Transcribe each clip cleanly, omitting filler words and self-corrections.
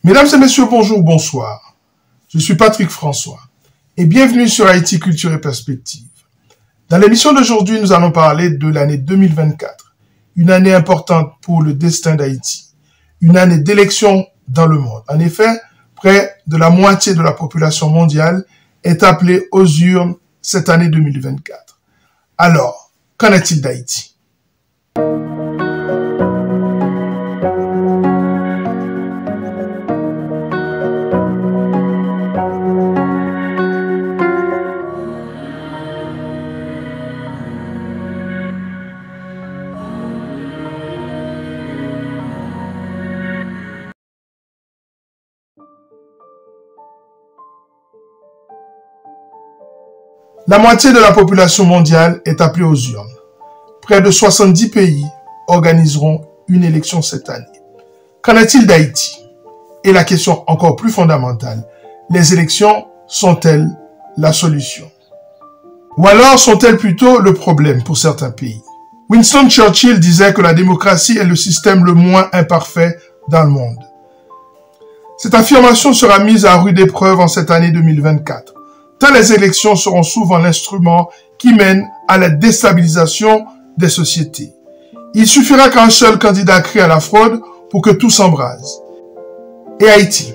Mesdames et messieurs, bonjour, bonsoir. Je suis Patrick François et bienvenue sur Haïti Culture et Perspective. Dans l'émission d'aujourd'hui, nous allons parler de l'année 2024, une année importante pour le destin d'Haïti, une année d'élections dans le monde. En effet, près de la moitié de la population mondiale est appelée aux urnes cette année 2024. Alors, qu'en est-il d'Haïti ? La moitié de la population mondiale est appelée aux urnes. Près de 70 pays organiseront une élection cette année. Qu'en est-il d'Haïti? Et la question encore plus fondamentale, les élections sont-elles la solution? Ou alors sont-elles plutôt le problème pour certains pays? Winston Churchill disait que la démocratie est le système le moins imparfait dans le monde. Cette affirmation sera mise à rude épreuve en cette année 2024. Tant les élections seront souvent l'instrument qui mène à la déstabilisation des sociétés. Il suffira qu'un seul candidat crie à la fraude pour que tout s'embrase. Et Haïti,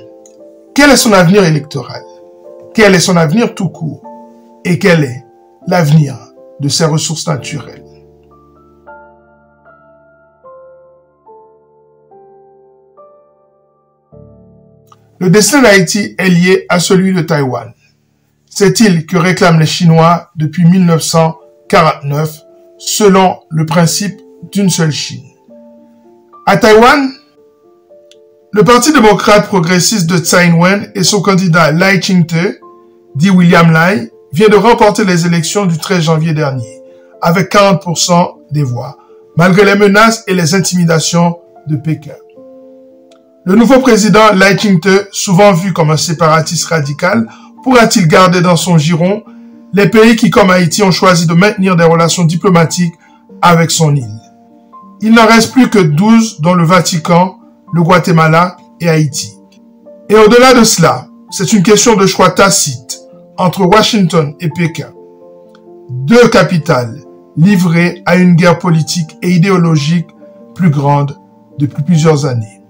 quel est son avenir électoral? Quel est son avenir tout court? Et quel est l'avenir de ses ressources naturelles? Le destin d'Haïti est lié à celui de Taïwan. Cette île que réclament les Chinois depuis 1949, selon le principe d'une seule Chine. À Taïwan, le Parti démocrate progressiste de Tsai Ing-wen et son candidat Lai Ching-te, dit William Lai, vient de remporter les élections du 13 janvier dernier, avec 40% des voix, malgré les menaces et les intimidations de Pékin. Le nouveau président Lai Ching-te, souvent vu comme un séparatiste radical, pourra-t-il garder dans son giron les pays qui, comme Haïti, ont choisi de maintenir des relations diplomatiques avec son île? Il n'en reste plus que 12, dont le Vatican, le Guatemala et Haïti. Et au-delà de cela, c'est une question de choix tacite entre Washington et Pékin. Deux capitales livrées à une guerre politique et idéologique plus grande depuis plusieurs années.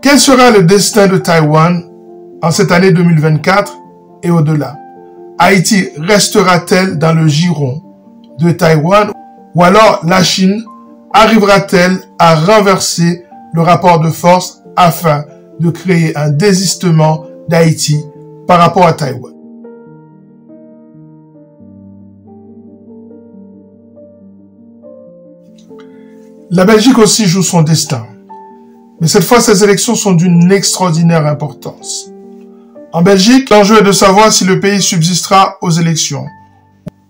Quel sera le destin de Taïwan en cette année 2024 et au-delà? Haïti restera-t-elle dans le giron de Taïwan ou alors la Chine arrivera-t-elle à renverser le rapport de force afin de créer un désistement d'Haïti par rapport à Taïwan? La Belgique aussi joue son destin. Mais cette fois, ces élections sont d'une extraordinaire importance. En Belgique, l'enjeu est de savoir si le pays subsistera aux élections,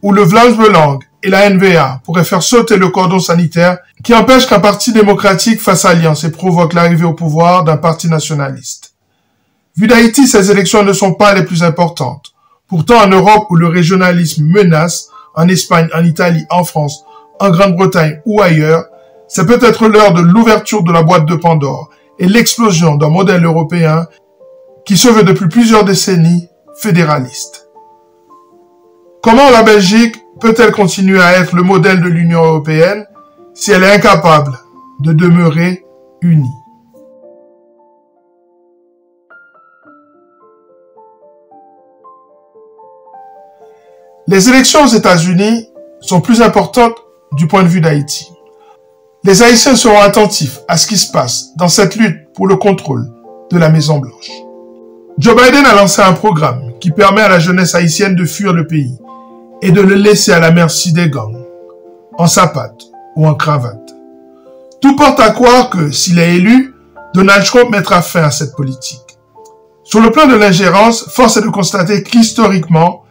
où le Vlaams Belang et la N-VA pourraient faire sauter le cordon sanitaire qui empêche qu'un parti démocratique fasse alliance et provoque l'arrivée au pouvoir d'un parti nationaliste. Vu d'Haïti, ces élections ne sont pas les plus importantes. Pourtant, en Europe où le régionalisme menace, en Espagne, en Italie, en France, en Grande-Bretagne ou ailleurs, c'est peut-être l'heure de l'ouverture de la boîte de Pandore et l'explosion d'un modèle européen qui se veut depuis plusieurs décennies fédéraliste. Comment la Belgique peut-elle continuer à être le modèle de l'Union européenne si elle est incapable de demeurer unie? Les élections aux États-Unis sont plus importantes du point de vue d'Haïti. Les Haïtiens seront attentifs à ce qui se passe dans cette lutte pour le contrôle de la Maison-Blanche. Joe Biden a lancé un programme qui permet à la jeunesse haïtienne de fuir le pays et de le laisser à la merci des gangs, en sapate ou en cravate. Tout porte à croire que, s'il est élu, Donald Trump mettra fin à cette politique. Sur le plan de l'ingérence, force est de constater qu'historiquement,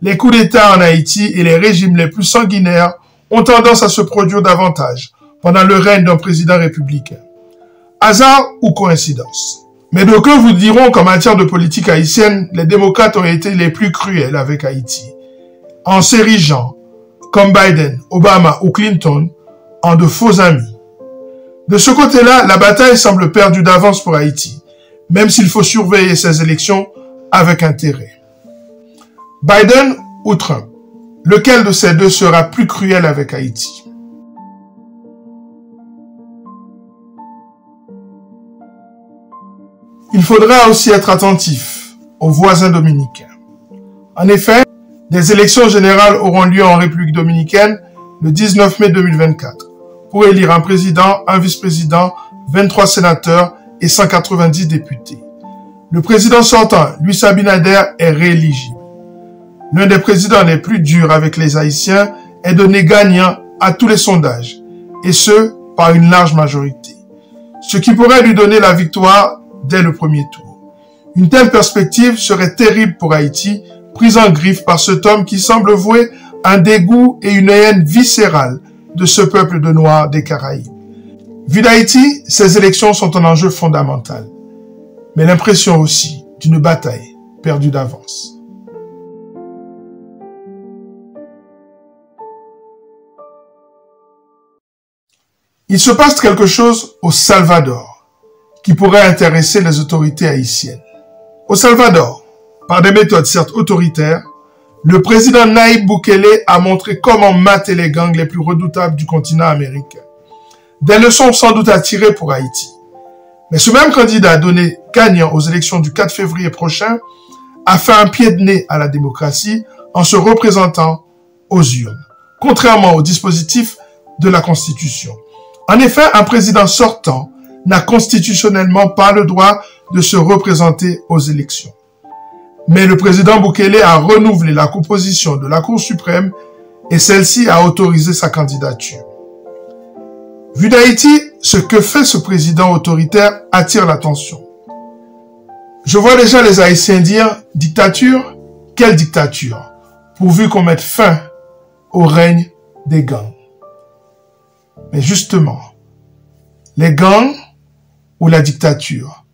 les coups d'État en Haïti et les régimes les plus sanguinaires ont tendance à se produire davantage pendant le règne d'un président républicain. Hasard ou coïncidence? Mais d'aucuns vous diront qu'en matière de politique haïtienne, les démocrates ont été les plus cruels avec Haïti, en s'érigeant, comme Biden, Obama ou Clinton, en de faux amis. De ce côté-là, la bataille semble perdue d'avance pour Haïti, même s'il faut surveiller ces élections avec intérêt. Biden ou Trump, lequel de ces deux sera plus cruel avec Haïti? Il faudra aussi être attentif aux voisins dominicains. En effet, des élections générales auront lieu en République dominicaine le 19 mai 2024 pour élire un président, un vice-président, 23 sénateurs et 190 députés. Le président sortant, Luis Abinader, est rééligible. L'un des présidents les plus durs avec les Haïtiens est donné gagnant à tous les sondages, et ce, par une large majorité, ce qui pourrait lui donner la victoire dès le premier tour. Une telle perspective serait terrible pour Haïti, prise en griffe par cet homme qui semble vouer un dégoût et une haine viscérale de ce peuple de Noirs des Caraïbes. Vu d'Haïti, ces élections sont un enjeu fondamental, mais l'impression aussi d'une bataille perdue d'avance. Il se passe quelque chose au Salvador qui pourrait intéresser les autorités haïtiennes. Au Salvador, par des méthodes certes autoritaires, le président Nayib Bukele a montré comment mater les gangs les plus redoutables du continent américain. Des leçons sans doute à tirer pour Haïti. Mais ce même candidat donné gagnant aux élections du 4 février prochain a fait un pied de nez à la démocratie en se représentant aux urnes, contrairement au dispositif de la Constitution. En effet, un président sortant n'a constitutionnellement pas le droit de se représenter aux élections. Mais le président Bukele a renouvelé la composition de la Cour suprême et celle-ci a autorisé sa candidature. Vu d'Haïti, ce que fait ce président autoritaire attire l'attention. Je vois déjà les Haïtiens dire « dictature ». Quelle dictature? Pourvu qu'on mette fin au règne des gangs. Mais justement, les gangs ou la dictature,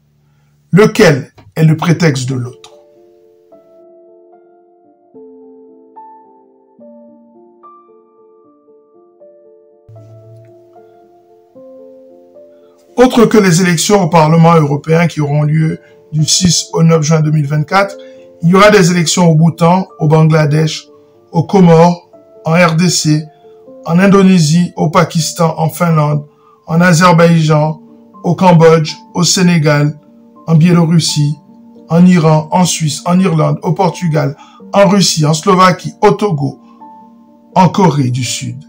lequel est le prétexte de l'autre? Autre que les élections au Parlement européen qui auront lieu du 6 au 9 juin 2024, il y aura des élections au Bhoutan, au Bangladesh, aux Comores, en RDC, en Indonésie, au Pakistan, en Finlande, en Azerbaïdjan, au Cambodge, au Sénégal, en Biélorussie, en Iran, en Suisse, en Irlande, au Portugal, en Russie, en Slovaquie, au Togo, en Corée du Sud,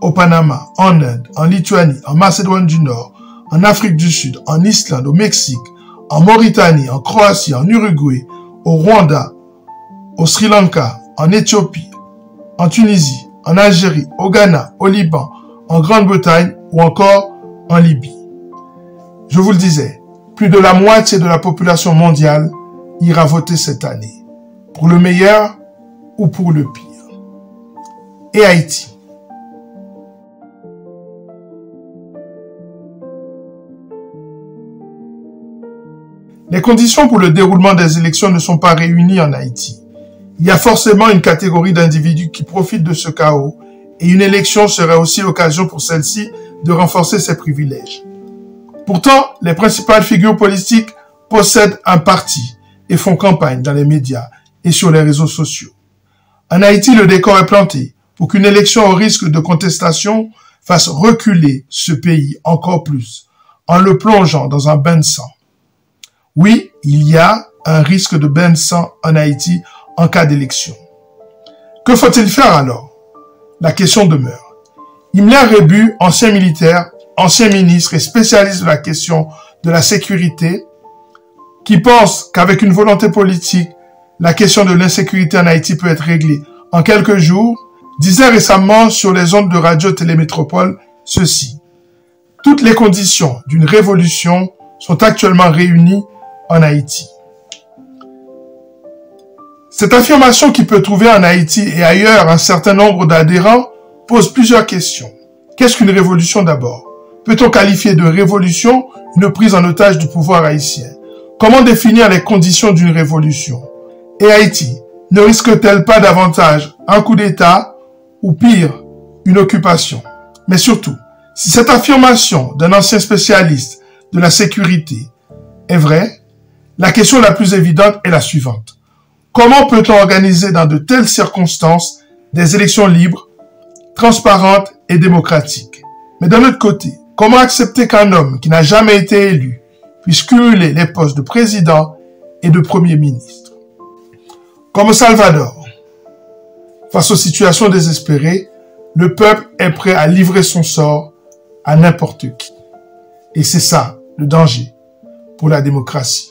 au Panama, en Inde, en Lituanie, en Macédoine du Nord, en Afrique du Sud, en Islande, au Mexique, en Mauritanie, en Croatie, en Uruguay, au Rwanda, au Sri Lanka, en Éthiopie, en Tunisie, en Algérie, au Ghana, au Liban, en Grande-Bretagne ou encore en Libye. Je vous le disais, plus de la moitié de la population mondiale ira voter cette année, pour le meilleur ou pour le pire. Et Haïti? Les conditions pour le déroulement des élections ne sont pas réunies en Haïti. Il y a forcément une catégorie d'individus qui profitent de ce chaos et une élection serait aussi l'occasion pour celle-ci de renforcer ses privilèges. Pourtant, les principales figures politiques possèdent un parti et font campagne dans les médias et sur les réseaux sociaux. En Haïti, le décor est planté pour qu'une élection au risque de contestation fasse reculer ce pays encore plus en le plongeant dans un bain de sang. Oui, il y a un risque de bain de sang en Haïti en cas d'élection. Que faut-il faire alors? La question demeure. Himmler Rebu, ancien militaire, ancien ministre et spécialiste de la question de la sécurité, qui pense qu'avec une volonté politique, la question de l'insécurité en Haïti peut être réglée en quelques jours, disait récemment sur les ondes de Radio Télémétropole ceci. Toutes les conditions d'une révolution sont actuellement réunies en Haïti. Cette affirmation qui peut trouver en Haïti et ailleurs un certain nombre d'adhérents pose plusieurs questions. Qu'est-ce qu'une révolution d'abord? Peut-on qualifier de révolution une prise en otage du pouvoir haïtien? Comment définir les conditions d'une révolution? Et Haïti ne risque-t-elle pas davantage un coup d'État ou pire, une occupation? Mais surtout, si cette affirmation d'un ancien spécialiste de la sécurité est vraie, La question la plus évidente est la suivante. Comment peut-on organiser dans de telles circonstances des élections libres, transparentes et démocratiques? Mais d'un autre côté, comment accepter qu'un homme qui n'a jamais été élu puisse cumuler les postes de président et de premier ministre? Comme au Salvador, face aux situations désespérées, le peuple est prêt à livrer son sort à n'importe qui. Et c'est ça le danger pour la démocratie.